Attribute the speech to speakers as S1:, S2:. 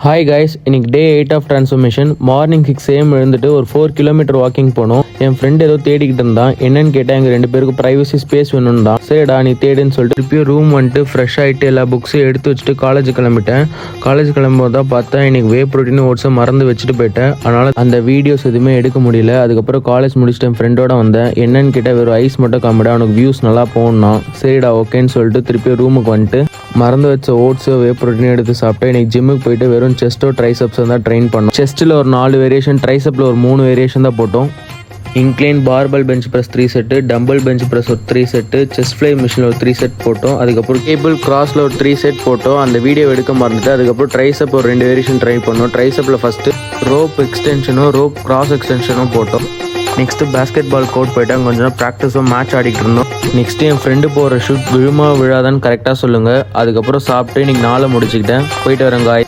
S1: Hi guys, இன்னைக்கு டே 8 of transformation. Morning 6 AM எழுந்துட்டு ஒரு 4 கிலோமீட்டர் வாக்கிங் போனோம். என் ஃப்ரெண்ட் ஏதோ தேடிக்கிட்டு இருந்தான். என்னன்னு கேட்டால் எங்கள் 2 பேருக்கு ப்ரைவசி ஸ்பேஸ் வேணும்னு தான். சரிடா நீ தேடுன்னு சொல்லிட்டு திருப்பியும் ரூம் வந்துட்டு ஃப்ரெஷ் ஆகிட்டு எல்லா புக்ஸையும் எடுத்து வச்சுட்டு காலேஜ் கிளம்பிட்டேன். காலேஜ் கிளம்பும்போது தான் பார்த்தேன் இன்னைக்கு வே ப்ரோட்டீன் ஓட்ஸை மறந்து வச்சுட்டு போயிட்டேன். அதனால் அந்த வீடியோஸ் எதுவுமே எடுக்க முடியல. அதுக்கப்புறம் காலேஜ் முடிச்சுட்டு என் ஃப்ரெண்டோட வந்தேன். என்னன்னு கேட்டால் வெறும் ஐஸ் மட்டும் காமிடா, அவனுக்கு வியூஸ் நல்லா போகணும்னா. சரிடா ஓகேன்னு சொல்லிட்டு திருப்பியும் ரூமுக்கு வந்துட்டு மறந்து வச்ச ஓட்ஸோ வே ப்ரோட்டீன் எடுத்து சாப்பிட்டேன். இன்னைக்கு ஜிம்முக்கு போயிட்டு வெறும் செஸ்ட்டோ ட்ரைசப்ஸை தான் ட்ரெயின் பண்ணோம். செஸ்ட்டில் ஒரு 4 வேரியேஷன், ட்ரைசப்பில் ஒரு 3 வேரியேஷன் தான் போட்டோம். Incline barbell bench press 3 set, dumbbell bench press ஒரு 3 செட்டு, செஸ்ட் ஃப்ளை மிஷினில் ஒரு 3 செட் போட்டோம். அதுக்கப்புறம் கேபிள் கிராஸில் ஒரு 3 செட் போட்டோம். அந்த வீடியோ எடுக்க மறந்துட்டு அதுக்கப்புறம் ட்ரைசப் ஒரு 2 வேரியேஷன் ட்ரை பண்ணோம். ட்ரைசப்பில் ஃபஸ்ட்டு ரோப் எக்ஸ்டென்ஷனும் ரோப் கிராஸ் எக்ஸ்டென்ஷனும் போட்டோம். நெக்ஸ்ட்டு பேஸ்கெட் பால் கோர்ட் போயிட்டாங்க. கொஞ்சம் நேரம் ப்ராக்டிஸும் மேட்ச் ஆடிக்கிட்டு இருந்தோம். நெக்ஸ்ட்டு என் ஃப்ரெண்டு போகிற ஷூட் விழுமா விழாதான்னு கரெக்டாக சொல்லுங்கள். அதுக்கப்புறம் சாப்பிட்டு இன்றைக்கி நாளை முடிச்சுக்கிட்டேன். போயிட்டு வரேன் காய்.